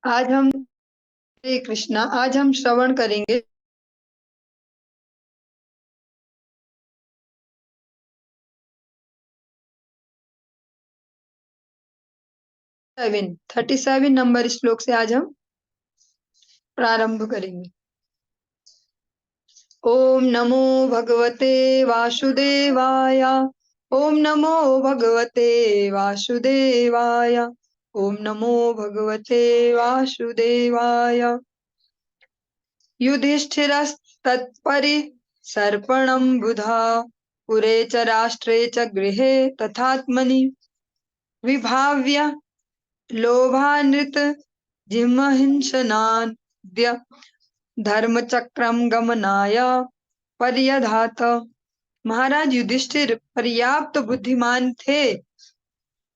आज हम हरे कृष्णा। आज हम श्रवण करेंगे 37 नंबर श्लोक से आज हम प्रारंभ करेंगे। ओम नमो भगवते वासुदेवाय। ओम नमो भगवते वासुदेवाय। ओम नमो भगवते वासुदेवाय। युधिष्ठिरस्तत्परि सर्पणं बुधा पुरे च राष्ट्रे च गृहे तथात्मनि विभाव्य लोभानृत जिमहिंसनाद्य धर्मचक्रम गमनाय पर्यधात। महाराज युधिष्ठिर पर्याप्त बुद्धिमान थे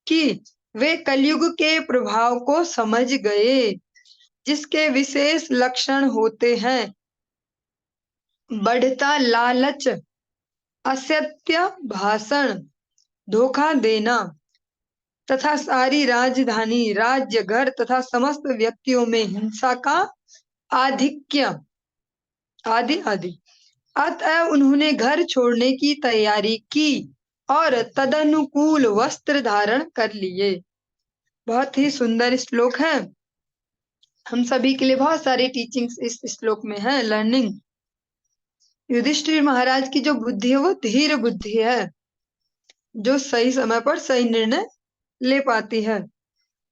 कि वे कलयुग के प्रभाव को समझ गए, जिसके विशेष लक्षण होते हैं बढ़ता लालच, असत्य भाषण, धोखा देना तथा सारी राजधानी, राज्य, घर तथा समस्त व्यक्तियों में हिंसा का आधिक्य आदि आदि। अतः उन्होंने घर छोड़ने की तैयारी की और तदनुकूल वस्त्र धारण कर लिए। बहुत ही सुंदर श्लोक है। हम सभी के लिए बहुत सारी टीचिंग्स इस श्लोक में है, लर्निंग। युधिष्ठिर महाराज की जो बुद्धि है वो धीर बुद्धि है, जो सही समय पर सही निर्णय ले पाती है।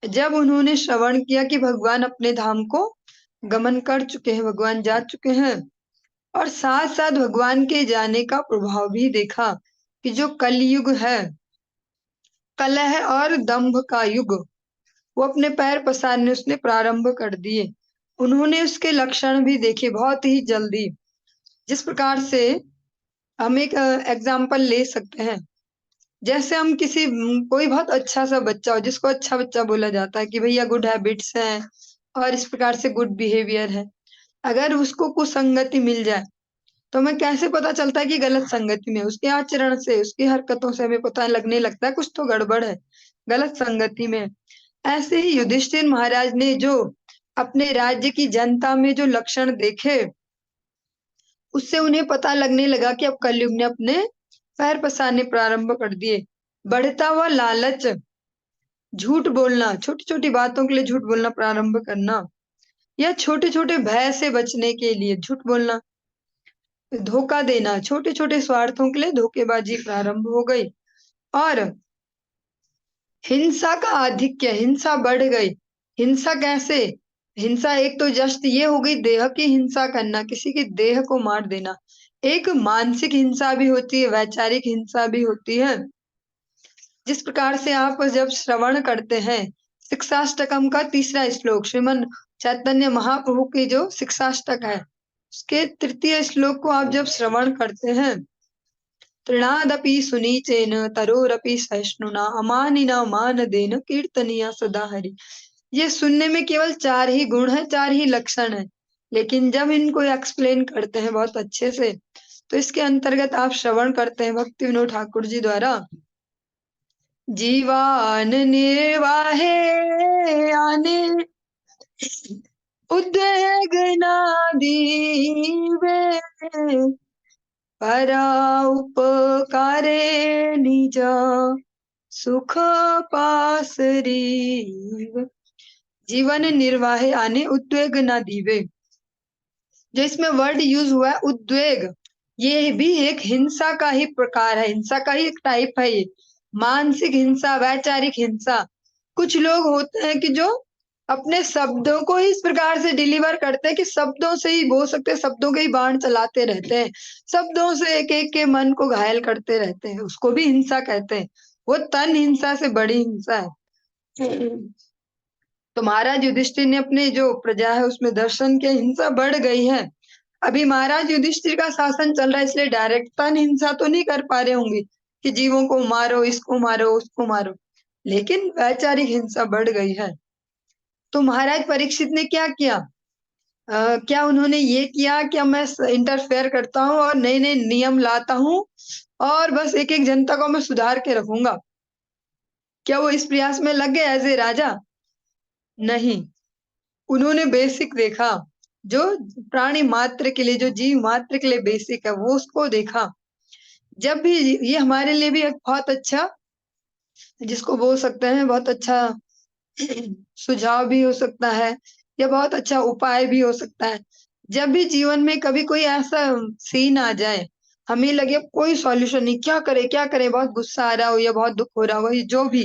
जब उन्होंने श्रवण किया कि भगवान अपने धाम को गमन कर चुके हैं, भगवान जा चुके हैं, और साथ साथ भगवान के जाने का प्रभाव भी देखा कि जो कलयुग है, कलह और दंभ का युग, वो अपने पैर पसारने उसने प्रारंभ कर दिए। उन्होंने उसके लक्षण भी देखे बहुत ही जल्दी। जिस प्रकार से हम एक एग्जाम्पल ले सकते हैं, जैसे हम कोई बहुत अच्छा सा बच्चा हो जिसको अच्छा बच्चा बोला जाता है कि भैया गुड हैबिट्स हैं और इस प्रकार से गुड बिहेवियर है, अगर उसको कुसंगति मिल जाए तो हमें कैसे पता चलता है कि गलत संगति में? उसके आचरण से, उसकी हरकतों से हमें पता लगने लगता है कुछ तो गड़बड़ है, गलत संगति में। ऐसे ही युधिष्ठिर महाराज ने जो अपने राज्य की जनता में जो लक्षण देखे, उससे उन्हें पता लगने लगा कि अब कलयुग ने अपने पैर पसारने प्रारंभ कर दिए। बढ़ता हुआ लालच, झूठ बोलना, छोटी छोटी बातों के लिए झूठ बोलना प्रारंभ करना, या छोटे छोटे भय से बचने के लिए झूठ बोलना, धोखा देना, छोटे छोटे स्वार्थों के लिए धोखेबाजी प्रारंभ हो गई। और हिंसा का आधिक्य, हिंसा बढ़ गई। हिंसा कैसे? हिंसा एक तो जस्ट ये हो गई देह की हिंसा करना, किसी के देह को मार देना। एक मानसिक हिंसा भी होती है, वैचारिक हिंसा भी होती है। जिस प्रकार से आप जब श्रवण करते हैं शिक्षाष्टकम का 3रा श्लोक, श्रीमन चैतन्य महाप्रभु की जो शिक्षाष्टक है, उसके 3य श्लोक को आप जब श्रवण करते हैं, तृणादपि सुनीचेन तरोरपि सहिष्णुना अमानिना मानदेन कीर्तनीया सदा हरि। ये सुनने में केवल 4 ही गुण है, 4 ही लक्षण है, लेकिन जब इनको एक्सप्लेन करते हैं बहुत अच्छे से, तो इसके अंतर्गत आप श्रवण करते हैं भक्ति विनोद ठाकुर जी द्वारा, जीवान निर्वाहे आने उद्वेगनादीवे परा उपकारे निज सुख पासरीव। जीवन निर्वाहे आने उद्वेग न दीवे। जो इसमें वर्ड यूज हुआ है उद्वेग, ये भी एक हिंसा का ही प्रकार है, हिंसा का ही एक टाइप है ये। मानसिक हिंसा, वैचारिक हिंसा। कुछ लोग होते हैं कि जो अपने शब्दों को ही इस प्रकार से डिलीवर करते हैं कि शब्दों से ही बोल सकते हैं, शब्दों के ही बाण चलाते रहते हैं, शब्दों से एक एक के मन को घायल करते रहते हैं, उसको भी हिंसा कहते हैं। वो तन हिंसा से बड़ी हिंसा है। तो महाराज युधिष्ठिर ने अपने जो प्रजा है उसमें दर्शन किया, हिंसा बढ़ गई है। अभी महाराज युधिष्ठिर का शासन चल रहा है, इसलिए डायरेक्ट तन हिंसा तो नहीं कर पा रहे होंगे कि जीवों को मारो, इसको मारो, उसको मारो, लेकिन वैचारिक हिंसा बढ़ गई है। तो महाराज परीक्षित ने क्या किया? क्या उन्होंने ये किया कि मैं इंटरफेयर करता हूँ और नए नए नियम लाता हूँ और बस एक एक जनता को मैं सुधार के रखूंगा? क्या वो इस प्रयास में लग गए एज ए राजा? नहीं। उन्होंने बेसिक देखा, जो प्राणी मात्र के लिए, जो जीव मात्र के लिए बेसिक है, वो उसको देखा। जब भी ये हमारे लिए भी एक बहुत अच्छा, जिसको बोल सकते हैं बहुत अच्छा सुझाव भी हो सकता है, या बहुत अच्छा उपाय भी हो सकता है। जब भी जीवन में कभी कोई ऐसा सीन आ जाए, हमें लगे कोई सॉल्यूशन नहीं, क्या करें, बहुत गुस्सा आ रहा हो या बहुत दुख हो रहा हो, ये जो भी,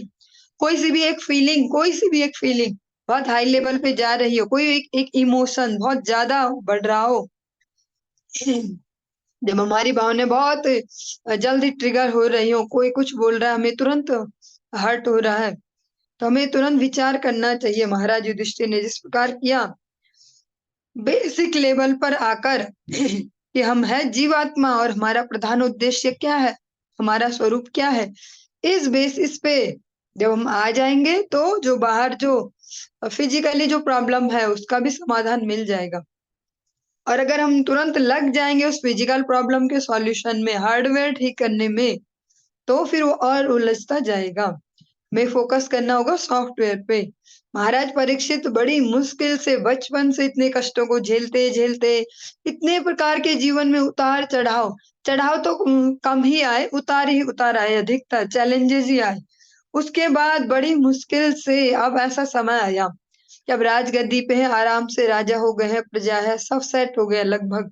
कोई सी भी एक फीलिंग बहुत हाई लेवल पे जा रही हो, कोई एक इमोशन बहुत ज्यादा बढ़ रहा हो, जब हमारी भावनाएं बहुत जल्दी ट्रिगर हो रही हो, कोई कुछ बोल रहा है, हमें तुरंत हर्ट हो रहा है, तो हमें तुरंत विचार करना चाहिए। महाराज युधिष्ठिर ने जिस प्रकार किया, बेसिक लेवल पर आकर कि हम है जीवात्मा और हमारा प्रधान उद्देश्य क्या है, हमारा स्वरूप क्या है, इस बेसिस पे जब हम आ जाएंगे तो जो बाहर जो फिजिकली जो प्रॉब्लम है उसका भी समाधान मिल जाएगा। और अगर हम तुरंत लग जाएंगे उस फिजिकल प्रॉब्लम के सॉल्यूशन में, हार्डवेयर ठीक करने में, तो फिर वो और उलझता जाएगा। हमें फोकस करना होगा सॉफ्टवेयर पे। महाराज परीक्षित बड़ी मुश्किल से बचपन से इतने कष्टों को झेलते झेलते, इतने प्रकार के जीवन में उतार चढ़ाव, चढ़ाव तो कम ही आए, उतार ही उतार आए, अधिकतर चैलेंजेस ही आए। उसके बाद बड़ी मुश्किल से अब ऐसा समय आया कि अब राजगद्दी पे है, आराम से राजा हो गए हैं, प्रजा है, सब सेट हो गया लगभग,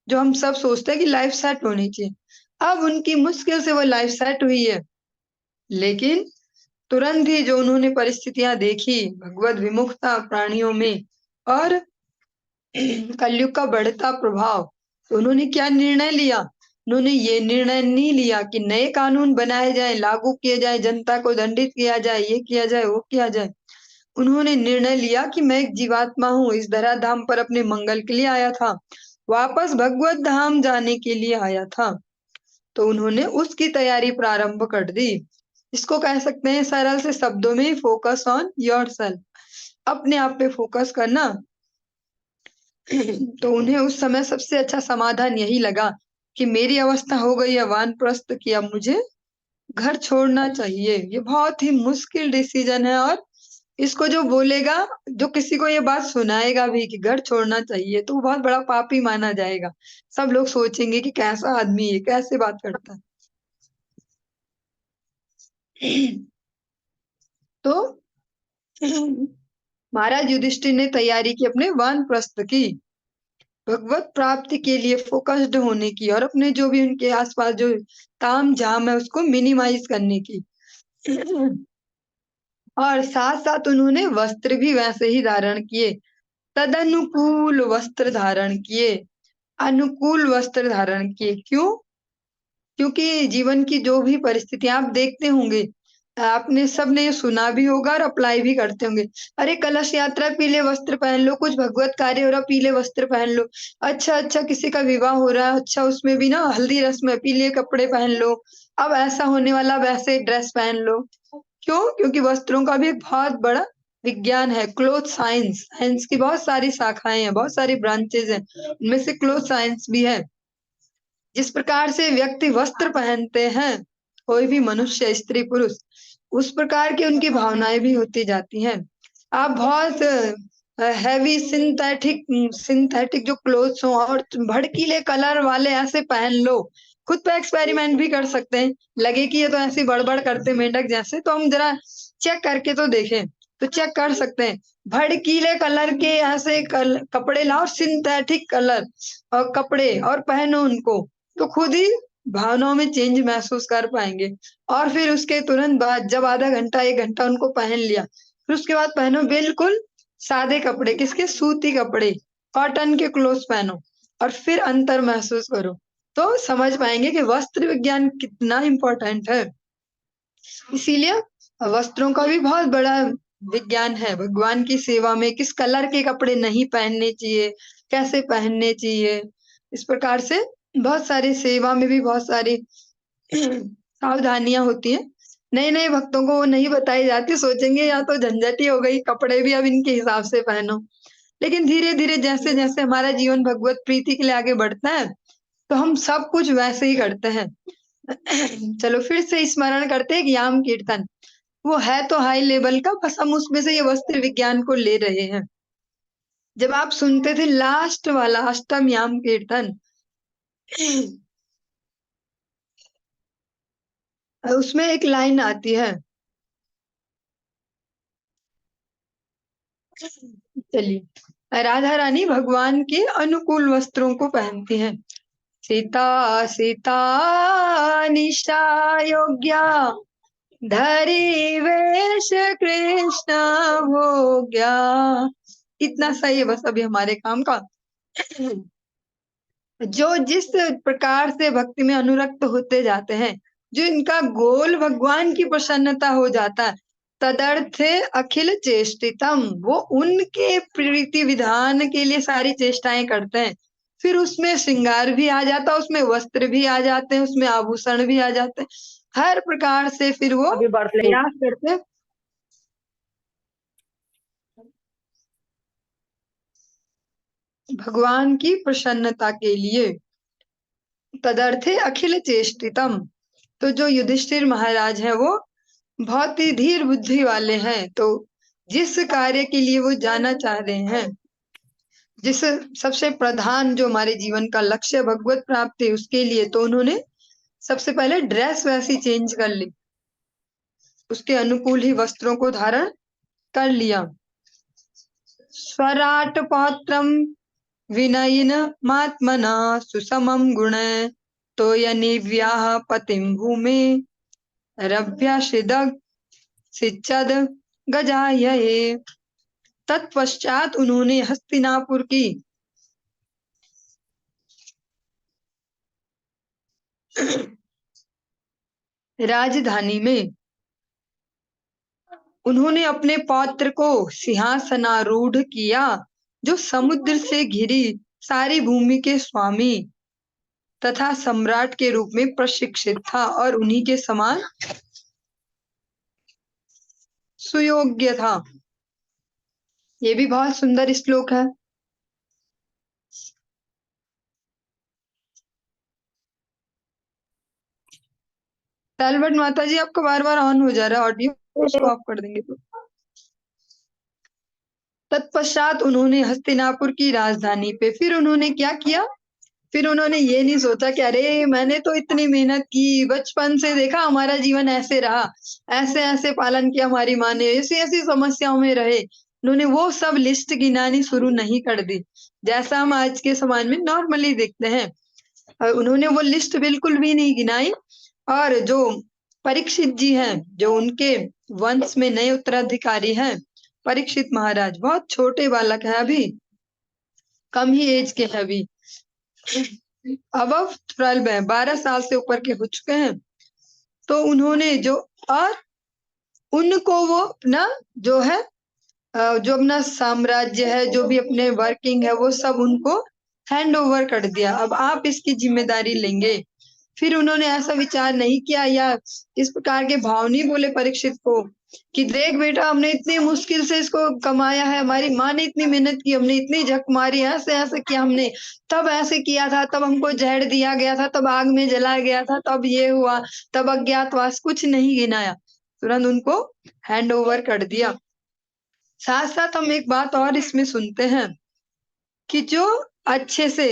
जो हम सब सोचते हैं कि लाइफ सेट होनी चाहिए। अब उनकी मुश्किल से वो लाइफ सेट हुई है, लेकिन तुरंत ही जो उन्होंने परिस्थितियां देखी, भगवत विमुखता प्राणियों में और कलयुग का बढ़ता प्रभाव, तो उन्होंने क्या निर्णय लिया? उन्होंने ये निर्णय नहीं लिया कि नए कानून बनाए जाए, लागू किए जाए, जनता को दंडित किया जाए, ये किया जाए, वो किया जाए। उन्होंने निर्णय लिया कि मैं एक जीवात्मा हूँ, इस धरा धाम पर अपने मंगल के लिए आया था, वापस भगवत धाम जाने के लिए आया था। तो उन्होंने उसकी तैयारी प्रारंभ कर दी। इसको कह सकते हैं सरल से शब्दों में, फोकस ऑन योरसेल्फ, अपने आप पे फोकस करना। तो उन्हें उस समय सबसे अच्छा समाधान यही लगा कि मेरी अवस्था हो गई है वानप्रस्थ की, अब मुझे घर छोड़ना चाहिए। ये बहुत ही मुश्किल डिसीजन है, और इसको जो बोलेगा, जो किसी को ये बात सुनाएगा भी कि घर छोड़ना चाहिए, तो वो बहुत बड़ा पापी माना जाएगा। सब लोग सोचेंगे कि कैसा आदमी है, कैसे बात करता है। तो महाराज युधिष्ठिर ने तैयारी की अपने वानप्रस्थ की, भगवत प्राप्ति के लिए फोकस्ड होने की, और अपने जो भी उनके आसपास जो ताम झाम है उसको मिनिमाइज करने की। और साथ साथ उन्होंने वस्त्र भी वैसे ही धारण किए, तदनुकूल वस्त्र धारण किए, अनुकूल वस्त्र धारण किए। क्यों? क्योंकि जीवन की जो भी परिस्थितियां आप देखते होंगे, आपने सबने ये सुना भी होगा और अप्लाई भी करते होंगे। अरे कलश यात्रा पीले वस्त्र पहन लो, कुछ भगवत कार्य हो रहा पीले वस्त्र पहन लो, अच्छा किसी का विवाह हो रहा है, अच्छा उसमें भी ना हल्दी रस्म है, पीले कपड़े पहन लो, अब ऐसा होने वाला वैसे ड्रेस पहन लो। क्यों? क्योंकि वस्त्रों का भी एक बहुत बड़ा विज्ञान है, क्लोथ साइंस। साइंस की बहुत सारी शाखाएं हैं, बहुत सारी ब्रांचेज हैं, उनमें से क्लोथ साइंस भी है। जिस प्रकार से व्यक्ति वस्त्र पहनते हैं, कोई भी मनुष्य, स्त्री पुरुष, उस प्रकार की उनकी भावनाएं भी होती जाती हैं। आप बहुत हैवी सिंथेटिक सिंथेटिक जो क्लोथ्स हो और भड़कीले कलर वाले ऐसे पहन लो, खुद पे एक्सपेरिमेंट भी कर सकते हैं। लगे कि ये तो ऐसी बड़बड़ करते मेंढक जैसे, तो हम जरा चेक करके तो देखें, तो चेक कर सकते हैं। भड़कीले कलर के ऐसे कपड़े लाओ, सिंथेटिक कलर और कपड़े, और पहनो उनको, तो खुद ही भावनाओं में चेंज महसूस कर पाएंगे। और फिर उसके तुरंत बाद जब आधा घंटा एक घंटा उनको पहन लिया, फिर उसके बाद पहनो बिल्कुल सादे कपड़े, किसके? सूती कपड़े, कॉटन के क्लोथ्स पहनो, और फिर अंतर महसूस करो, तो समझ पाएंगे कि वस्त्र विज्ञान कितना इम्पोर्टेंट है। इसीलिए वस्त्रों का भी बहुत बड़ा विज्ञान है। भगवान की सेवा में किस कलर के कपड़े नहीं पहनने चाहिए, कैसे पहनने चाहिए, इस प्रकार से बहुत सारी सेवा में भी बहुत सारी सावधानियां होती हैं। नए नए भक्तों को वो नहीं बताई जाती, सोचेंगे या तो झंझट ही हो गई, कपड़े भी अब इनके हिसाब से पहनो। लेकिन धीरे धीरे जैसे जैसे हमारा जीवन भगवत प्रीति के लिए आगे बढ़ता है, तो हम सब कुछ वैसे ही करते हैं। चलो फिर से स्मरण करते हैं कि याम कीर्तन, वो है तो हाई लेवल का, बस हम उसमें से ये वस्त्र विज्ञान को ले रहे हैं। जब आप सुनते थे लास्ट वाला अष्टम कीर्तन, उसमें एक लाइन आती है, चलिए, राधा रानी भगवान के अनुकूल वस्त्रों को पहनती हैं। सीता सीता निशा योग्या, धरी वेश कृष्ण हो गया। इतना सही है बस अभी हमारे काम का। जो जिस प्रकार से भक्ति में अनुरक्त होते जाते हैं, जो इनका गोल भगवान की प्रसन्नता हो जाता है, तदर्थे अखिल चेष्टितम, वो उनके प्रीति विधान के लिए सारी चेष्टाएं करते हैं। फिर उसमें श्रृंगार भी आ जाता है, उसमें वस्त्र भी आ जाते हैं, उसमें आभूषण भी आ जाते हैं, हर प्रकार से फिर वो प्रयास करते हैं भगवान की प्रसन्नता के लिए। तदर्थे अखिल चेष्टितम, तो जो युधिष्ठिर महाराज है वो बहुत ही धीर बुद्धि वाले हैं, तो जिस कार्य के लिए वो जाना चाह रहे हैं, जिस सबसे प्रधान जो हमारे जीवन का लक्ष्य भगवत प्राप्ति, उसके लिए तो उन्होंने सबसे पहले ड्रेस वैसी चेंज कर ली, उसके अनुकूल ही वस्त्रों को धारण कर लिया। स्वराट पौत्रम विनयिन मात्मना सुसमम गुण, तो यनिव्याह पतिम भूमि रभ्यषिदग सिच्चद गजायये। तत्पश्चात उन्होंने हस्तिनापुर की राजधानी में उन्होंने अपने पौत्र को सिंहासनारूढ़ किया, जो समुद्र से घिरी सारी भूमि के स्वामी तथा सम्राट के रूप में प्रशिक्षित था और उन्हीं के समान सुयोग्य था। ये भी बहुत सुंदर श्लोक है। तलवट माता जी, आपका बार बार ऑन हो जा रहा है ऑडियो, उसको ऑफ कर देंगे तो। तत्पश्चात उन्होंने हस्तिनापुर की राजधानी पे फिर उन्होंने क्या किया, फिर उन्होंने ये नहीं सोचा कि अरे मैंने तो इतनी मेहनत की, बचपन से देखा हमारा जीवन ऐसे रहा, ऐसे ऐसे पालन किया हमारी माँ ने, ऐसी ऐसी समस्याओं में रहे। उन्होंने वो सब लिस्ट गिनानी शुरू नहीं कर दी, जैसा हम आज के समाज में नॉर्मली देखते हैं। और उन्होंने वो लिस्ट बिल्कुल भी नहीं गिनाई। और जो परीक्षित जी हैं, जो उनके वंश में नए उत्तराधिकारी हैं, परीक्षित महाराज बहुत छोटे बालक है, अभी कम ही एज के हैं, अभी अब 12 है, 12 साल से ऊपर के हो चुके हैं। तो उन्होंने जो, और उनको वो अपना जो है जो अपना साम्राज्य है, जो भी अपने वर्किंग है, वो सब उनको हैंड ओवर कर दिया, अब आप इसकी जिम्मेदारी लेंगे। फिर उन्होंने ऐसा विचार नहीं किया या इस प्रकार के भाव नहीं बोले परीक्षित को कि देख बेटा, हमने इतनी मुश्किल से इसको कमाया है, हमारी माँ ने इतनी मेहनत की, हमने इतनी झक मारी, ऐसे ऐसे किया हमने, तब ऐसे किया था, तब हमको जहर दिया गया था, तब आग में जलाया गया था, तब ये हुआ, तब अज्ञातवास, कुछ नहीं गिनाया, तुरंत उनको हैंड ओवर कर दिया। साथ साथ हम एक बात और इसमें सुनते हैं कि जो अच्छे से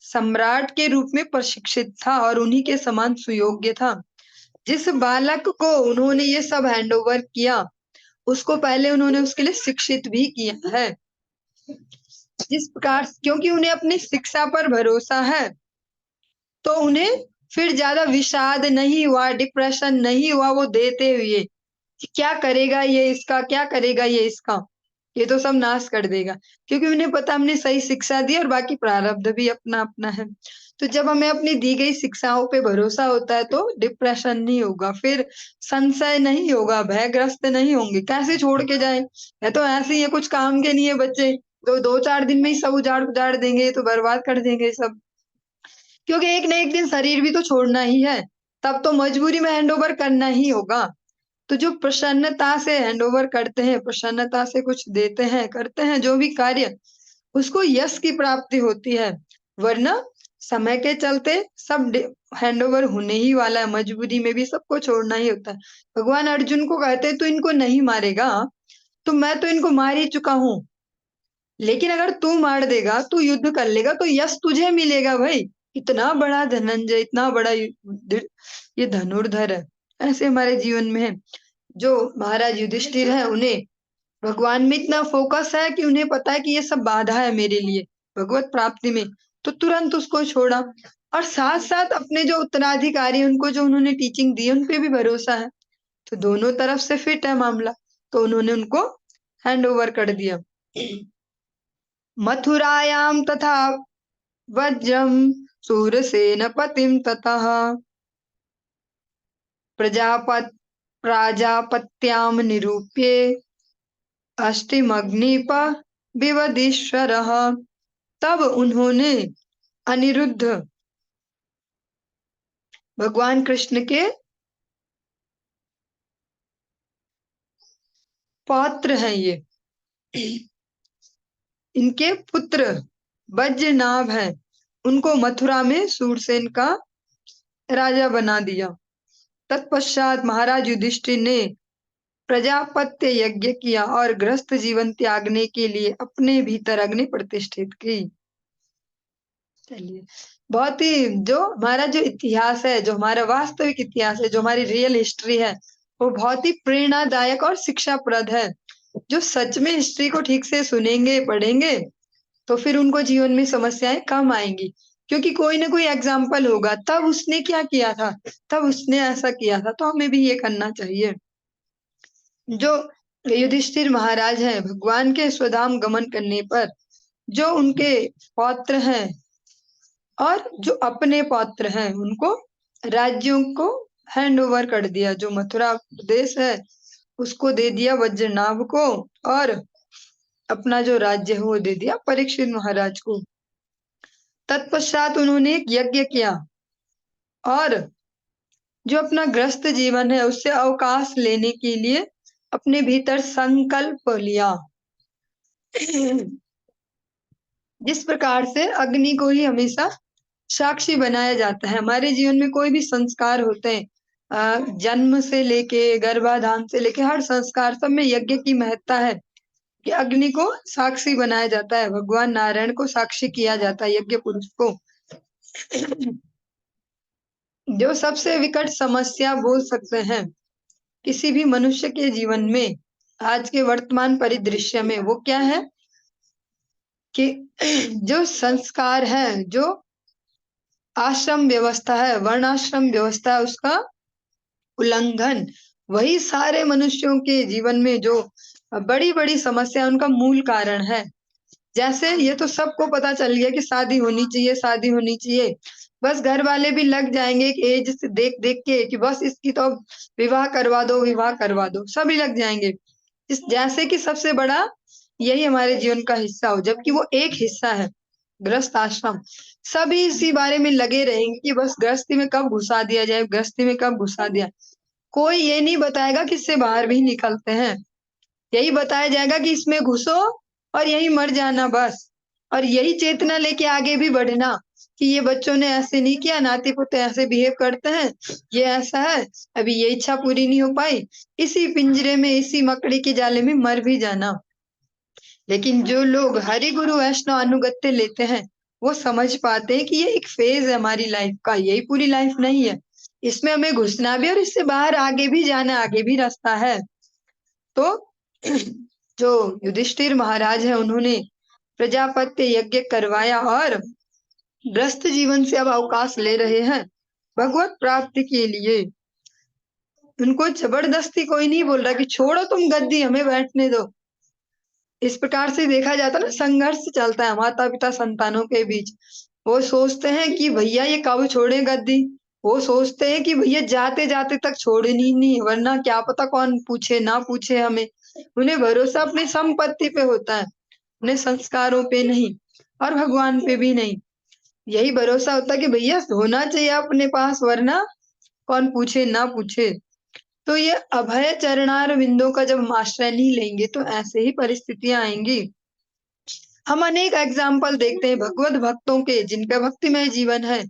सम्राट के रूप में प्रशिक्षित था और उन्हीं के समान सुयोग्य था, जिस बालक को उन्होंने ये सब हैंड ओवर किया, उसको पहले उन्होंने उसके लिए शिक्षित भी किया है। जिस प्रकार, क्योंकि उन्हें अपनी शिक्षा पर भरोसा है, तो उन्हें फिर ज्यादा विषाद नहीं हुआ, डिप्रेशन नहीं हुआ वो देते हुए, क्या करेगा ये इसका, क्या करेगा ये इसका, ये तो सब नाश कर देगा, क्योंकि उन्हें पता हमने सही शिक्षा दी और बाकी प्रारब्ध भी अपना अपना है। तो जब हमें अपनी दी गई शिक्षाओं पे भरोसा होता है, तो डिप्रेशन नहीं होगा, फिर संशय नहीं होगा, भयग्रस्त नहीं होंगे, कैसे छोड़ के जाए, है तो ऐसे ही है, कुछ काम के नहीं है बच्चे, तो 2-4 दिन में ही सब उजाड़ उजाड़ देंगे, तो बर्बाद कर देंगे सब, क्योंकि एक न एक दिन शरीर भी तो छोड़ना ही है, तब तो मजबूरी में हैंड ओवर करना ही होगा। तो जो प्रसन्नता से हैंडओवर करते हैं, प्रसन्नता से कुछ देते हैं, करते हैं जो भी कार्य, उसको यश की प्राप्ति होती है। वरना समय के चलते सब हैंडओवर होने ही वाला है, मजबूरी में भी सबको छोड़ना ही होता है। भगवान अर्जुन को कहते तो इनको नहीं मारेगा, तो मैं तो इनको मार ही चुका हूं, लेकिन अगर तू मार देगा, तू युद्ध कर लेगा तो यश तुझे मिलेगा भाई। इतना बड़ा धनंजय, इतना बड़ा ये धनुर्धर है। ऐसे हमारे जीवन में है। जो महाराज युधिष्ठिर है, उन्हें भगवान में इतना फोकस है कि उन्हें पता है कि ये सब बाधा है मेरे लिए भगवत प्राप्ति में, तो तुरंत उसको छोड़ा। और साथ साथ अपने जो उत्तराधिकारी हैं, उनको जो उन्होंने टीचिंग दी, उन पे भी भरोसा है। तो दोनों तरफ से फिट है मामला, तो उन्होंने उनको हैंड ओवर कर दिया। मथुरायाम तथा वज्रम सूरसेनपतिम ततः प्राजापत्याम निरूप्य अष्टिमग्निप विवदीश्वरः। तब उन्होंने अनिरुद्ध, भगवान कृष्ण के पौत्र हैं ये, इनके पुत्र वज्रनाभ हैं, उनको मथुरा में सूरसेन का राजा बना दिया। तत्पश्चात महाराज युधिष्ठिर ने प्रजापत्य यज्ञ किया और गृहस्थ जीवन त्यागने के लिए अपने भीतर अग्नि प्रतिष्ठित की। चलिए, बहुत ही जो हमारा जो इतिहास है, जो हमारा वास्तविक इतिहास है, जो हमारी रियल हिस्ट्री है, वो बहुत ही प्रेरणादायक और शिक्षाप्रद है। जो सच में हिस्ट्री को ठीक से सुनेंगे, पढ़ेंगे, तो फिर उनको जीवन में समस्याएं कम आएंगी, क्योंकि कोई ना कोई एग्जाम्पल होगा, तब उसने क्या किया था, तब उसने ऐसा किया था, तो हमें भी ये करना चाहिए। जो युधिष्ठिर महाराज हैं, भगवान के स्वधाम गमन करने पर जो उनके पौत्र हैं और जो अपने पौत्र हैं, उनको राज्यों को हैंड ओवर कर दिया। जो मथुरा प्रदेश है उसको दे दिया वज्रनाभ को, और अपना जो राज्य है वो दे दिया परीक्षित महाराज को। तत्पश्चात उन्होंने एक यज्ञ किया और जो अपना ग्रस्त जीवन है उससे अवकाश लेने के लिए अपने भीतर संकल्प लिया। जिस प्रकार से अग्नि को ही हमेशा साक्षी बनाया जाता है, हमारे जीवन में कोई भी संस्कार होते हैं, जन्म से लेके गर्भाधान से लेके हर संस्कार, सब में यज्ञ की महत्ता है कि अग्नि को साक्षी बनाया जाता है, भगवान नारायण को साक्षी किया जाता है, यज्ञ पुरुष को। जो सबसे विकट समस्या बोल सकते हैं किसी भी मनुष्य के जीवन में आज के वर्तमान परिदृश्य में, वो क्या है कि जो संस्कार है, जो आश्रम व्यवस्था है, वर्णाश्रम व्यवस्था है, उसका उल्लंघन, वही सारे मनुष्यों के जीवन में जो बड़ी बड़ी समस्या, उनका मूल कारण है। जैसे ये तो सबको पता चल गया कि शादी होनी चाहिए, शादी होनी चाहिए, बस घर वाले भी लग जाएंगे एक एज से देख देख के कि बस इसकी तो विवाह करवा दो, विवाह करवा दो, सभी लग जाएंगे, इस जैसे कि सबसे बड़ा यही हमारे जीवन का हिस्सा हो, जबकि वो एक हिस्सा है गृहस्थ आश्रम। सभी इसी बारे में लगे रहेंगे कि बस गृहस्थी में कब घुसा दिया जाए, गृहस्थी में कब घुसा दिया। कोई ये नहीं बताएगा कि इससे बाहर भी निकलते हैं, यही बताया जाएगा कि इसमें घुसो और यही मर जाना बस। और यही चेतना लेके आगे भी बढ़ना कि ये बच्चों ने ऐसे नहीं किया, नाती पोते ऐसे बिहेव करते हैं, ये ऐसा है, अभी ये इच्छा पूरी नहीं हो पाई, इसी पिंजरे में, इसी मकड़ी के जाले में मर भी जाना। लेकिन जो लोग हरि गुरु वैष्णव अनुगत्य लेते हैं, वो समझ पाते हैं कि ये एक फेज है हमारी लाइफ का, यही पूरी लाइफ नहीं है, इसमें हमें घुसना भी और इससे बाहर आगे भी जाना, आगे भी रास्ता है। तो जो युधिष्ठिर महाराज है, उन्होंने प्रजापत्य यज्ञ करवाया और ग्रस्त जीवन से अब अवकाश ले रहे हैं भगवत प्राप्ति के लिए। उनको जबरदस्ती कोई नहीं बोल रहा कि छोड़ो तुम गद्दी, हमें बैठने दो। इस प्रकार से देखा जाता है ना, संघर्ष चलता है माता पिता संतानों के बीच। वो सोचते हैं कि भैया ये कब छोड़े गद्दी, वो सोचते हैं कि भैया जाते जाते तक छोड़नी नहीं, वरना क्या पता कौन पूछे ना पूछे हमें। उन्हें भरोसा अपनी संपत्ति पे होता है, उन्हें संस्कारों पे नहीं, और भगवान पे भी नहीं। यही भरोसा होता है कि भैया होना चाहिए अपने पास, वरना कौन पूछे ना पूछे। तो ये अभय चरणार बिंदु का जब हम आश्रय नहीं लेंगे तो ऐसे ही परिस्थितियां आएंगी। हम अनेक एग्जाम्पल देखते हैं भगवत भक्तों के जिनका भक्तिमय जीवन है।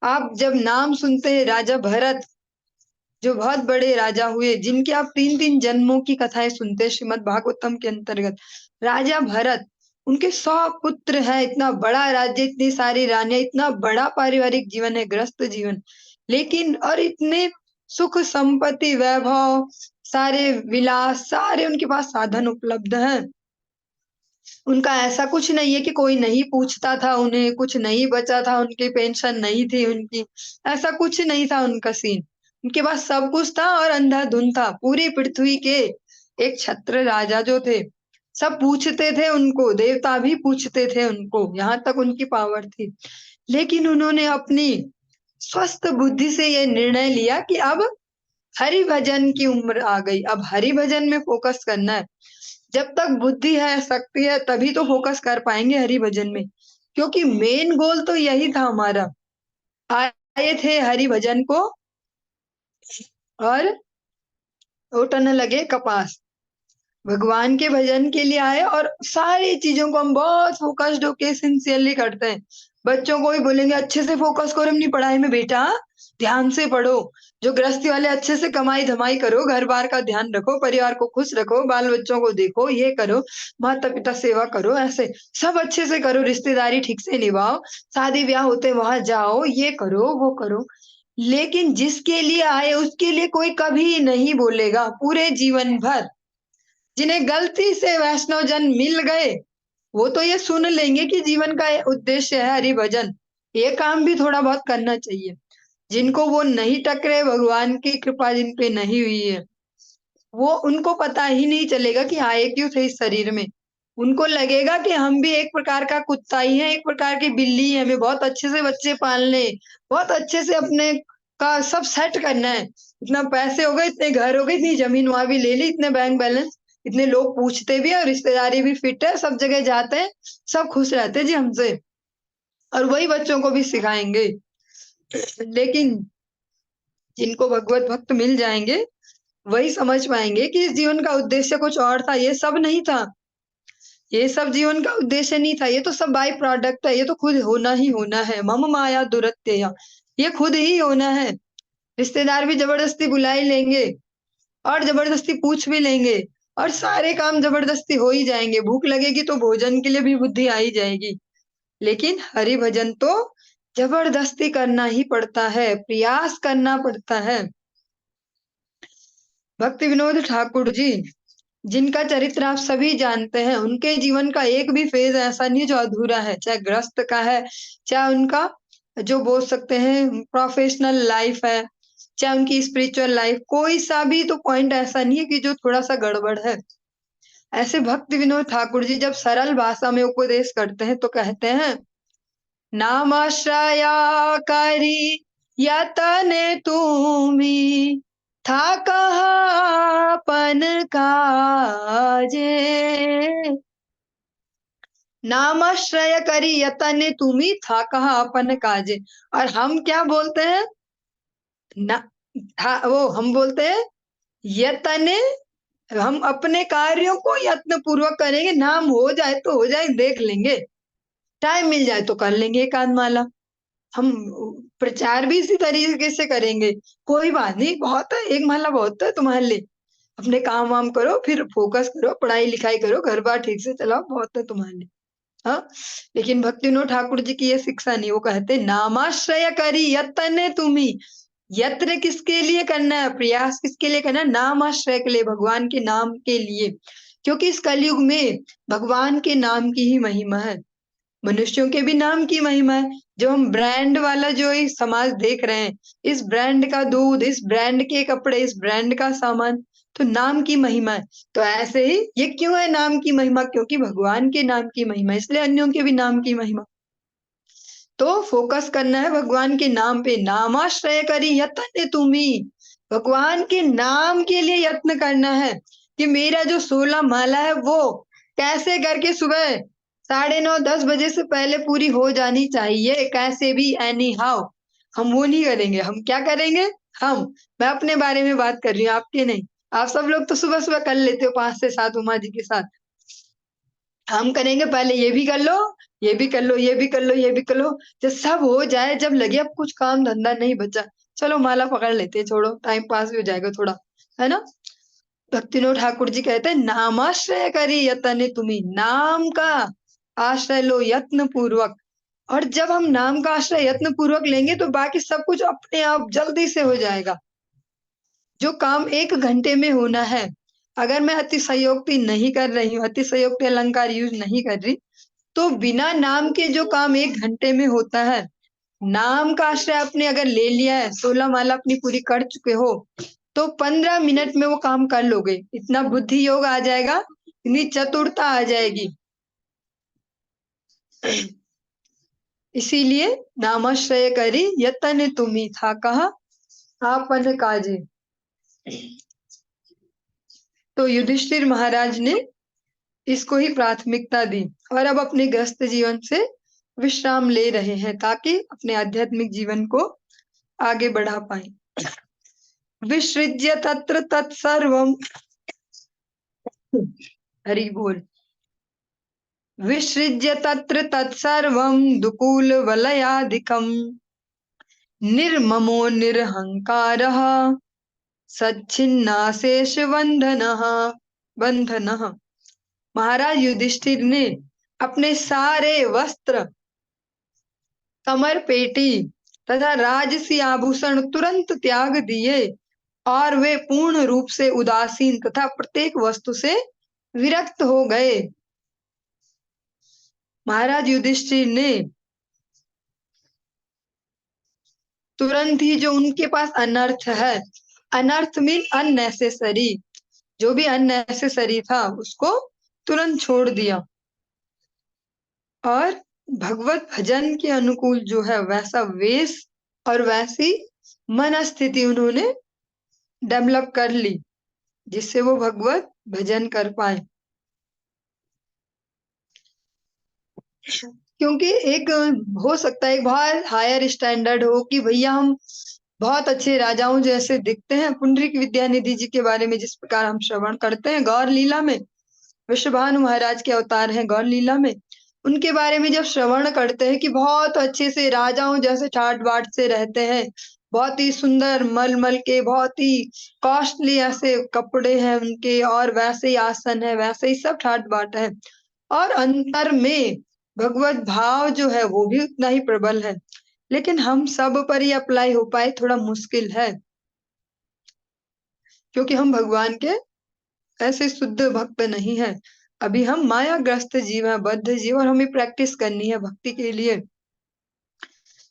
आप जब नाम सुनते हैं राजा भरत, जो बहुत बड़े राजा हुए, जिनके आप 3-3 जन्मों की कथाएं सुनते हैं श्रीमद् भागवतम के अंतर्गत। राजा भरत उनके 100 पुत्र हैं, इतना बड़ा राज्य, इतनी सारी रानियां, इतना बड़ा पारिवारिक जीवन है, ग्रस्त जीवन, लेकिन और इतने सुख संपत्ति वैभव, सारे विलास, सारे उनके पास साधन उपलब्ध हैं। उनका ऐसा कुछ नहीं है कि कोई नहीं पूछता था उन्हें, कुछ नहीं बचा था, उनकी पेंशन नहीं थी उनकी, ऐसा कुछ नहीं था उनका सीन। उनके पास सब कुछ था और अंधाधुंध था। पूरी पृथ्वी के एक छत्र राजा जो थे, सब पूछते थे उनको, देवता भी पूछते थे उनको, यहाँ तक उनकी पावर थी। लेकिन उन्होंने अपनी स्वस्थ बुद्धि से ये निर्णय लिया कि अब हरि भजन की उम्र आ गई, अब हरि भजन में फोकस करना है। जब तक बुद्धि है, शक्ति है, तभी तो फोकस कर पाएंगे हरि भजन में, क्योंकि मेन गोल तो यही था हमारा। आए थे हरि भजन को और उठने लगे कपास। भगवान के भजन के लिए आए और सारी चीजों को हम बहुत फोकस्ड होके सिंसियरली करते हैं। बच्चों को भी बोलेंगे अच्छे से फोकस करो अपनी पढ़ाई में बेटा, ध्यान से पढ़ो। जो गृहस्थी वाले अच्छे से कमाई धमाई करो, घर बार का ध्यान रखो, परिवार को खुश रखो, बाल बच्चों को देखो, ये करो, माता पिता सेवा करो, ऐसे सब अच्छे से करो, रिश्तेदारी ठीक से निभाओ, शादी ब्याह होते वहां जाओ, ये करो वो करो। लेकिन जिसके लिए आए उसके लिए कोई कभी नहीं बोलेगा पूरे जीवन भर। जिन्हें गलती से वैष्णव जन मिल गए, वो तो ये सुन लेंगे कि जीवन का उद्देश्य है हरि भजन, ये काम भी थोड़ा बहुत करना चाहिए। जिनको वो नहीं टकरे, भगवान की कृपा जिन पे नहीं हुई है, वो उनको पता ही नहीं चलेगा कि आए क्यों थे इस शरीर में। उनको लगेगा कि हम भी एक प्रकार का कुत्ता ही है, एक प्रकार की बिल्ली है, हमें बहुत अच्छे से बच्चे पालने, बहुत अच्छे से अपने का सब सेट करना है। इतना पैसे हो गए, इतने घर हो गए, इतनी जमीन वहां भी ले ली, इतने बैंक बैलेंस, इतने लोग पूछते भी है, रिश्तेदारी भी फिट है, सब जगह जाते हैं, सब खुश रहते हैं जी हमसे, और वही बच्चों को भी सिखाएंगे। लेकिन जिनको भगवत भक्त मिल जाएंगे, वही समझ पाएंगे कि इस जीवन का उद्देश्य कुछ और था, ये सब नहीं था। ये सब जीवन का उद्देश्य नहीं था, ये तो सब बाई प्रोडक्ट है, ये तो खुद होना ही होना है। मम माया दुरत्यया, ये खुद ही होना है। रिश्तेदार भी जबरदस्ती बुला ही लेंगे और जबरदस्ती पूछ भी लेंगे, और सारे काम जबरदस्ती हो ही जाएंगे। भूख लगेगी तो भोजन के लिए भी बुद्धि आ ही जाएगी। लेकिन हरि भजन तो जबरदस्ती करना ही पड़ता है, प्रयास करना पड़ता है। भक्ति विनोद ठाकुर जी, जिनका चरित्र आप सभी जानते हैं, उनके जीवन का एक भी फेज ऐसा नहीं जो अधूरा है, चाहे गृहस्थ का है, चाहे उनका जो बोल सकते हैं प्रोफेशनल लाइफ है, चाहे उनकी स्पिरिचुअल लाइफ, कोई सा भी तो पॉइंट ऐसा नहीं है कि जो थोड़ा सा गड़बड़ है। ऐसे भक्ति विनोद ठाकुर जी जब सरल भाषा में उपदेश करते हैं तो कहते हैं, नामाश्रया करी यतने तुम्ही था कहा पन काजे। नामाश्रय करी यतने तुम्ही था कहा अपन काजे। और हम क्या बोलते हैं ना, वो हम बोलते हैं यतने, हम अपने कार्यों को यत्न पूर्वक करेंगे, नाम हो जाए तो हो जाए, देख लेंगे, टाइम मिल जाए तो कर लेंगे एक आध माला। हम प्रचार भी इसी तरीके से करेंगे, कोई बात नहीं, बहुत है, एक माला बहुत है तुम्हारे लिए, अपने काम वाम करो, फिर फोकस करो, पढ़ाई लिखाई करो, घर बार ठीक से चलाओ, बहुत है तुम्हारे लिए। हाँ, लेकिन भक्ति विनोद ठाकुर जी की ये शिक्षा नहीं। वो कहते नामाश्रय करी यत्ने तुम्ही, यत्न किसके लिए करना है, प्रयास किसके लिए करना है, नाम आश्रय के लिए, भगवान के नाम के लिए। क्योंकि इस कलयुग में भगवान के नाम की ही महिमा है, मनुष्यों के भी नाम की महिमा है। जो हम ब्रांड वाला जो ये समाज देख रहे हैं, इस ब्रांड का दूध, इस ब्रांड के कपड़े, इस ब्रांड का सामान, तो नाम की महिमा है। तो ऐसे ही ये क्यों है नाम की महिमा, क्योंकि भगवान के नाम की महिमा, इसलिए अन्यों के भी नाम की महिमा। तो फोकस करना है भगवान के नाम पे। नामाश्रय करी यत्न तुम्ही, भगवान के नाम के लिए यत्न करना है कि मेरा जो 16 माला है वो कैसे करके सुबह 9:30-10 बजे से पहले पूरी हो जानी चाहिए, कैसे भी, एनी हाउ। हम वो नहीं करेंगे। हम क्या करेंगे, हम, मैं अपने बारे में बात कर रही हूँ, आपके नहीं। आप सब लोग तो सुबह सुबह कर लेते हो 5 से 7 उमा जी के साथ। हम करेंगे पहले ये भी कर लो, ये भी कर लो, ये भी कर लो, ये भी कर लो। जब सब हो जाए, जब लगे अब कुछ काम धंधा नहीं बचा, चलो माला पकड़ लेते हैं, छोड़ो टाइम पास भी हो जाएगा थोड़ा, है ना। भक्तिनोद ठाकुर जी कहते हैं नामाश्रय करी यतने तुम्ही, नाम का आश्रय लो यत्न पूर्वक। और जब हम नाम का आश्रय यत्न पूर्वक लेंगे तो बाकी सब कुछ अपने आप जल्दी से हो जाएगा। जो काम 1 घंटे में होना है, अगर मैं अतिशयोक्ति नहीं कर रही हूँ, अतिशयोक्ति अलंकार यूज नहीं कर रही, तो बिना नाम के जो काम 1 घंटे में होता है, नाम का आश्रय आपने अगर ले लिया है, 16 माला अपनी पूरी कर चुके हो, तो 15 मिनट में वो काम कर लोगे। इतना बुद्धि योग आ जाएगा, इतनी चतुरता आ जाएगी। इसीलिए नामाश्रय करी यतन तुम्ही था कहा आपन काजे। तो युधिष्ठिर महाराज ने इसको ही प्राथमिकता दी और अब अपने ग्रस्त जीवन से विश्राम ले रहे हैं ताकि अपने आध्यात्मिक जीवन को आगे बढ़ा पाए। विसृज्य तत्र तत्सर्वम, हरि बोल। विसृज्य तत्र तत्सर्वं दुकूल वलयाधिकम निर्ममो निरहंकारः सच्छिन्नाशेष बंधनः। महाराज युधिष्ठिर ने अपने सारे वस्त्र, कमर पेटी तथा राजसी आभूषण तुरंत त्याग दिए और वे पूर्ण रूप से उदासीन तथा प्रत्येक वस्तु से विरक्त हो गए। महाराज युधिष्ठिर ने तुरंत ही जो उनके पास अनर्थ है, अनर्थ मीन अननेसेसरी, जो भी अननेसेसरी था उसको तुरंत छोड़ दिया और भगवत भजन के अनुकूल जो है वैसा वेश और वैसी मन स्थिति उन्होंने डेवलप कर ली जिससे वो भगवत भजन कर पाए। क्योंकि एक हो सकता है एक बहुत हायर स्टैंडर्ड हो कि भैया हम बहुत अच्छे राजाओं जैसे दिखते हैं। पुंडरीक विद्यानिधि जी के बारे में जिस प्रकार हम श्रवण करते हैं गौर लीला में, विश्वभानु महाराज के अवतार हैं गौर लीला में, उनके बारे में जब श्रवण करते हैं कि बहुत अच्छे से राजाओं जैसे ठाट बाट से रहते हैं, बहुत ही सुंदर मलमल के बहुत ही कॉस्टली ऐसे कपड़े हैं उनके और वैसे ही आसन है, वैसे ही सब ठाट बाट है और अंतर में भगवत भाव जो है वो भी उतना ही प्रबल है। लेकिन हम सब पर ही अप्लाई हो पाए थोड़ा मुश्किल है क्योंकि हम भगवान के ऐसे शुद्ध भक्त नहीं है। अभी हम मायाग्रस्त जीव हैं, बद्ध जीव, और हमें प्रैक्टिस करनी है भक्ति के लिए।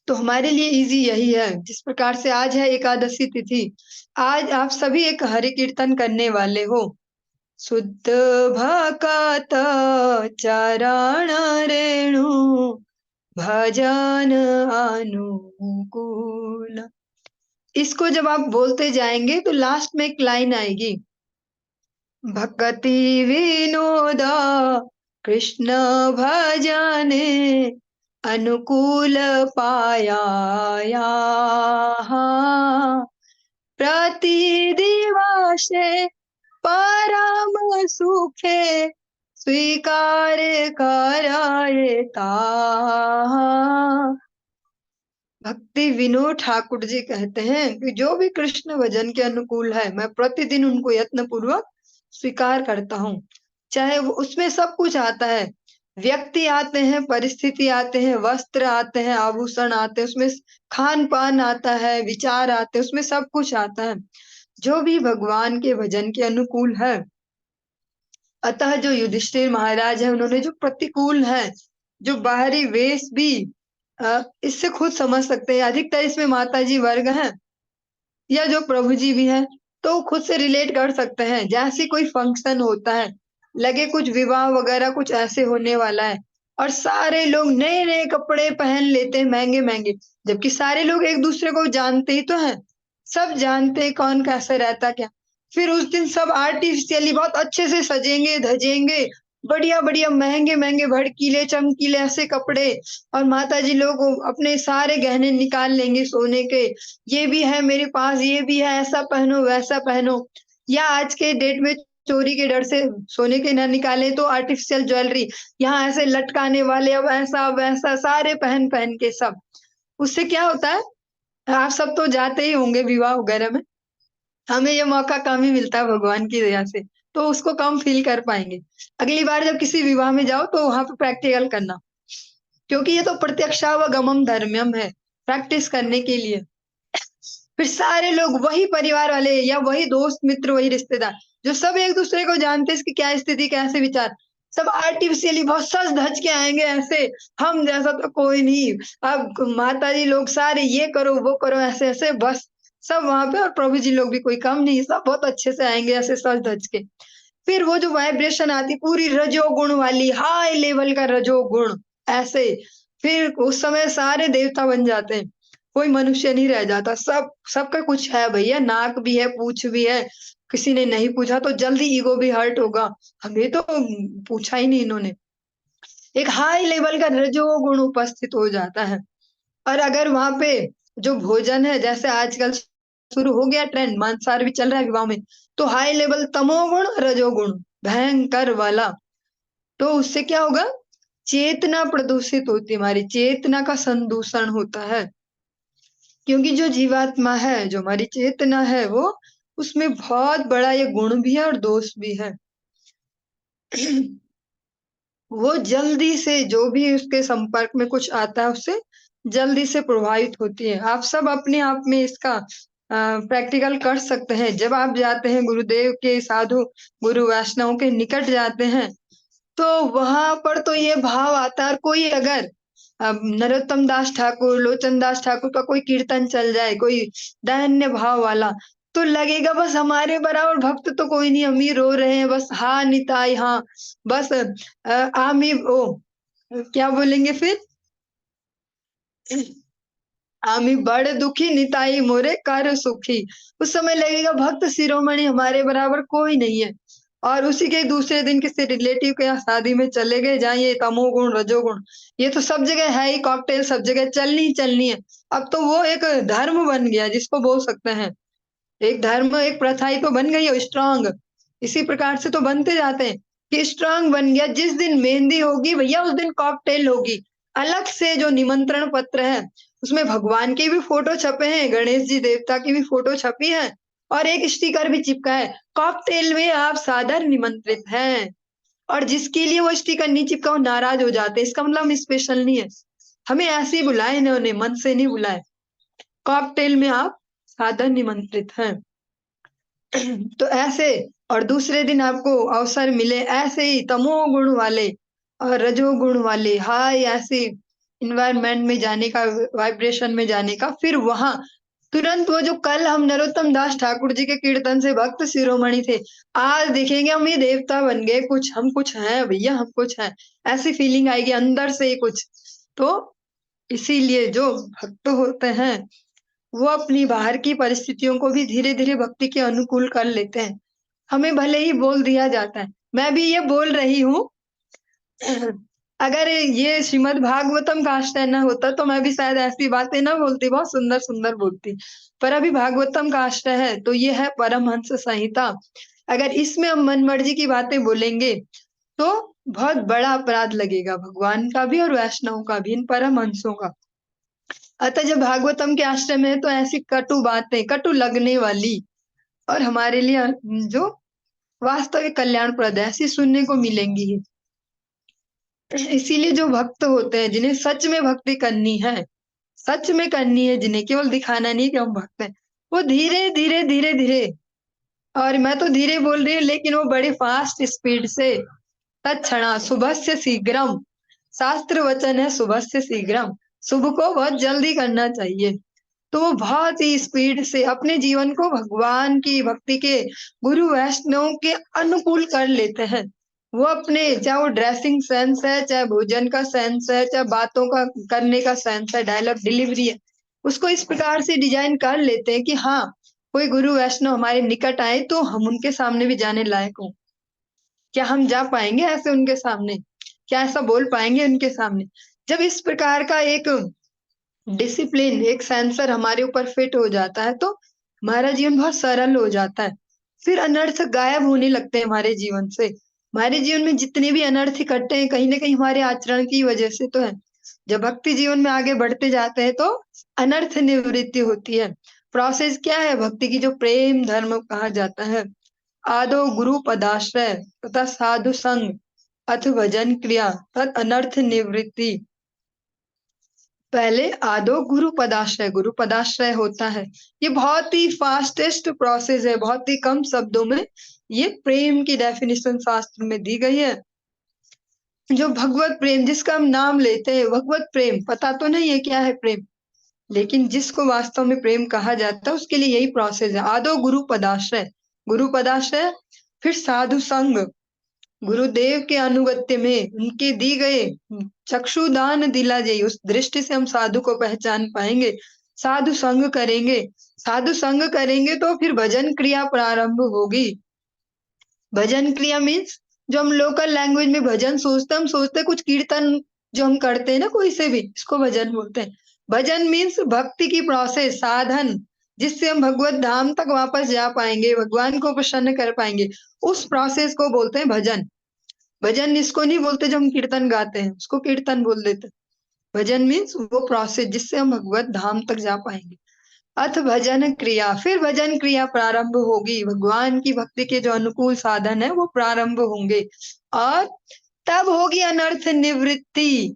तो हमारे लिए इजी यही है। जिस प्रकार से आज है एकादशी तिथि, आज आप सभी एक हरि कीर्तन करने वाले हो। शुद्ध भक्त चरण रेणु भजन अनुकूल। इसको जब आप बोलते जाएंगे तो लास्ट में एक लाइन आएगी, भक्ति विनोद कृष्ण भजने अनुकूल पाया प्रति दिवसे परम सुखे स्वीकार कराये भक्ति विनोद ठाकुर जी कहते हैं कि जो भी कृष्ण भजन के अनुकूल है मैं प्रतिदिन उनको यत्न पूर्वक स्वीकार करता हूँ। चाहे वो उसमें सब कुछ आता है, व्यक्ति आते हैं, परिस्थिति आते हैं, वस्त्र आते हैं, आभूषण आते हैं, उसमें खान पान आता है, विचार आते हैं, उसमें सब कुछ आता है जो भी भगवान के भजन के अनुकूल है। अतः जो युधिष्ठिर महाराज है उन्होंने जो प्रतिकूल है, जो बाहरी वेश भी इससे खुद समझ सकते हैं, अधिकतर इसमें माता जी वर्ग हैं या जो प्रभु जी भी हैं तो खुद से रिलेट कर सकते हैं। जैसे कोई फंक्शन होता है, लगे कुछ विवाह वगैरह कुछ ऐसे होने वाला है और सारे लोग नए नए कपड़े पहन लेते हैं महंगे महंगे, जबकि सारे लोग एक दूसरे को जानते ही तो हैं, सब जानते हैं कौन कैसे रहता क्या। फिर उस दिन सब आर्टिफिशियली बहुत अच्छे से सजेंगे धजेंगे, बढ़िया बढ़िया महंगे महंगे भड़कीले चमकीले ऐसे कपड़े, और माता जी लोग अपने सारे गहने निकाल लेंगे सोने के, ये भी है मेरे पास, ये भी है, ऐसा पहनो वैसा पहनो। या आज के डेट में चोरी के डर से सोने के ना निकाले तो आर्टिफिशियल ज्वेलरी, यहाँ ऐसे लटकाने वाले, अब ऐसा वैसा सारे पहन पहन के सब। उससे क्या होता है, आप सब तो जाते ही होंगे विवाह वगैरह में, हमें ये मौका कम ही मिलता है भगवान की दया से। तो उसको कम फील कर पाएंगे। अगली बार जब किसी विवाह में जाओ तो वहां पे प्रैक्टिकल करना, क्योंकि ये तो प्रत्यक्षावगमम धर्म्यम है, प्रैक्टिस करने के लिए। फिर सारे लोग, वही परिवार वाले या वही दोस्त मित्र, वही रिश्तेदार जो सब एक दूसरे को जानते हैं, इसकी क्या स्थिति, कैसे विचार, सब आर्टिफिशियली बहुत सज धज के आएंगे ऐसे, हम जैसा तो कोई नहीं, अब माता जी लोग सारे ये करो वो करो ऐसे ऐसे, बस सब वहां पे, और प्रभु जी लोग भी कोई कम नहीं, सब बहुत अच्छे से आएंगे ऐसे सज धज के। फिर वो जो वाइब्रेशन आती पूरी रजोगुण वाली, हाई लेवल का रजोगुण ऐसे, फिर उस समय सारे देवता बन जाते हैं, कोई मनुष्य नहीं रह जाता, सब सबका कुछ है भैया, नाक भी है, पूछ भी है, किसी ने नहीं पूछा तो जल्दी ईगो भी हर्ट होगा, हमें तो पूछा ही नहीं इन्होंने, एक हाई लेवल का रजोगुण उपस्थित हो जाता है। और अगर वहां पे जो भोजन है, जैसे आजकल शुरू हो गया ट्रेंड, मांसाहार भी चल रहा है विवाह में, तो हाई लेवल तमोगुण रजोगुण भयंकर वाला, तो उससे क्या होगा, चेतना प्रदूषित होती है, हमारी चेतना का संदूषण होता है, क्योंकि जो जीवात्मा है, जो हमारी चेतना है, वो उसमें बहुत बड़ा ये गुण भी है और दोष भी है। वो जल्दी से जो भी उसके संपर्क में कुछ आता है उससे जल्दी से प्रभावित होती है। आप सब अपने आप में इसका प्रैक्टिकल कर सकते हैं। जब आप जाते हैं गुरुदेव के, साधु गुरु वैष्णव के निकट जाते हैं, तो वहां पर तो ये भाव आता है, और कोई अगर नरोत्तम दास ठाकुर, लोचन दास ठाकुर का कोई कीर्तन चल जाए, कोई दैन्य भाव वाला, तो लगेगा बस हमारे बराबर भक्त तो कोई नहीं, हम ही रो रहे हैं बस, हाँ निताई हाँ, बस आमी ओ क्या बोलेंगे फिर, आमी बड़ दुखी निताई मोरे कर सुखी। उस समय लगेगा भक्त शिरोमणि हमारे बराबर कोई नहीं है। और उसी के दूसरे दिन किसी रिलेटिव के यहाँ शादी में चले गए, जहाँ ये तमोगुण रजोगुण ये तो सब जगह है ही, कॉकटेल सब जगह चलनी ही चलनी है। अब तो वो एक धर्म बन गया जिसको बोल सकते हैं, एक धर्म, एक प्रथा ही तो बन गई है स्ट्रांग। इसी प्रकार से तो बनते जाते हैं कि स्ट्रांग बन गया, जिस दिन मेहंदी होगी भैया उस दिन कॉकटेल होगी। अलग से जो निमंत्रण पत्र है उसमें भगवान के भी फोटो छपे हैं, गणेश जी देवता की भी फोटो छपी है, और एक स्टिकर भी चिपका है, कॉकटेल में आप सादर निमंत्रित हैं। और जिसके लिए वो स्टिकर नहीं चिपका वो नाराज हो जाते हैं, इसका मतलब हम स्पेशल नहीं है, हमें ऐसे ही बुलाए इन्होंने, मन से नहीं बुलाए, कॉकटेल में आप सादर निमंत्रित हैं। तो ऐसे, और दूसरे दिन आपको अवसर मिले ऐसे ही तमोगुण वाले और रजोगुण वाले हाई ऐसे इन्वायरमेंट में जाने का, वाइब्रेशन में जाने का, फिर वहां तुरंत वो जो कल हम नरोत्तम दास ठाकुर जी के कीर्तन से भक्त शिरोमणि थे, आज देखेंगे हम ये देवता बन गए, कुछ हम कुछ हैं भैया, हम कुछ हैं, ऐसी फीलिंग आएगी अंदर से ही कुछ। तो इसीलिए जो भक्त होते हैं वो अपनी बाहर की परिस्थितियों को भी धीरे धीरे भक्ति के अनुकूल कर लेते हैं। हमें भले ही बोल दिया जाता है, मैं भी ये बोल रही हूँ, अगर ये श्रीमद् भागवतम का आश्रय न होता तो मैं भी शायद ऐसी बातें ना बोलती, बहुत सुंदर सुंदर बोलती, पर अभी भागवतम का आश्रय है तो ये है परमहंस संहिता। अगर इसमें हम मन मर्जी की बातें बोलेंगे तो बहुत बड़ा अपराध लगेगा, भगवान का भी और वैष्णव का भी, इन परमहंसों का। अतः जब भागवतम के आश्रय में है तो ऐसी कटु बातें, कटु लगने वाली और हमारे लिए जो वास्तविक कल्याणप्रद है, ऐसी सुनने को मिलेंगी ही। इसीलिए जो भक्त होते हैं, जिन्हें सच में भक्ति करनी है, सच में करनी है, जिन्हें केवल दिखाना नहीं कि हम भक्त हैं, वो धीरे धीरे धीरे धीरे, और मैं तो धीरे बोल रही हूँ लेकिन वो बड़े फास्ट स्पीड से, तत्क्षणा शुभस्य शीघ्रम, शास्त्र वचन है शुभस्य शीघ्रम, शुभ को बहुत जल्दी करना चाहिए। तो वो बहुत ही स्पीड से अपने जीवन को भगवान की भक्ति के, गुरु वैष्णव के अनुकूल कर लेते हैं। वो अपने, चाहे वो ड्रेसिंग सेंस है, चाहे भोजन का सेंस है, चाहे बातों का करने का सेंस है, डायलॉग डिलीवरी है, उसको इस प्रकार से डिजाइन कर लेते हैं कि हाँ, कोई गुरु वैष्णव हमारे निकट आए तो हम उनके सामने भी जाने लायक हो। क्या हम जा पाएंगे ऐसे उनके सामने, क्या ऐसा बोल पाएंगे उनके सामने? जब इस प्रकार का एक डिसिप्लिन, एक सेंसर हमारे ऊपर फिट हो जाता है तो हमारा जीवन बहुत सरल हो जाता है। फिर अनर्थ गायब होने लगते हैं हमारे जीवन से। हमारे जीवन में जितने भी अनर्थ इकट्ठे हैं कहीं ना कहीं हमारे आचरण की वजह से तो है। जब भक्ति जीवन में आगे बढ़ते जाते हैं तो अनर्थ निवृत्ति होती है। प्रोसेस क्या है भक्ति की, जो प्रेम धर्म कहा जाता है, आदो गुरु पदाश्रय तथा साधु संग अथ भजन क्रिया तद अनर्थ निवृत्ति। पहले आदो गुरु पदाश्रय होता है। ये बहुत ही फास्टेस्ट प्रोसेस है, बहुत ही कम शब्दों में ये प्रेम की डेफिनेशन शास्त्र में दी गई है। जो भगवत प्रेम जिसका हम नाम लेते हैं, भगवत प्रेम पता तो नहीं है क्या है प्रेम, लेकिन जिसको वास्तव में प्रेम कहा जाता है उसके लिए यही प्रोसेस है। आदो गुरु पदाश्रय, फिर साधु संग, गुरुदेव के अनुगत्य में उनके दी गए चक्षुदान दिला जाइए, उस दृष्टि से हम साधु को पहचान पाएंगे। साधु संग करेंगे तो फिर भजन क्रिया प्रारंभ होगी। भजन क्रिया मीन्स जो हम लोकल लैंग्वेज में भजन सोचते हैं, हम सोचते हैं कुछ कीर्तन जो हम करते हैं ना कोई से भी, इसको भजन बोलते हैं। भजन मीन्स भक्ति की प्रोसेस, साधन, जिससे हम भगवत धाम तक वापस जा पाएंगे, भगवान को प्रसन्न कर पाएंगे, उस प्रोसेस को बोलते हैं भजन। भजन इसको नहीं बोलते जो हम कीर्तन गाते हैं, उसको कीर्तन बोल देते। भजन मीन्स वो प्रोसेस जिससे हम भगवत धाम तक जा पाएंगे। अथ भजन क्रिया, फिर भजन क्रिया प्रारंभ होगी, भगवान की भक्ति के जो अनुकूल साधन है वो प्रारंभ होंगे, और तब होगी अनर्थ निवृत्ति।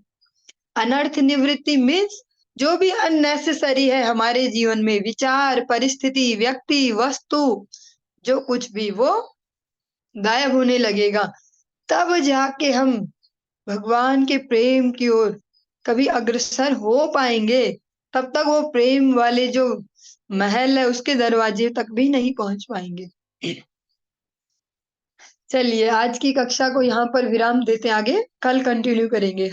अनर्थ निवृत्ति मीन्स जो भी अननेसेसरी है हमारे जीवन में, विचार, परिस्थिति, व्यक्ति, वस्तु, जो कुछ भी, वो गायब होने लगेगा। तब जाके हम भगवान के प्रेम की ओर कभी अग्रसर हो पाएंगे। तब तक वो प्रेम वाले जो महल है उसके दरवाजे तक भी नहीं पहुंच पाएंगे। चलिए आज की कक्षा को यहाँ पर विराम देते हैं, आगे कल कंटिन्यू करेंगे।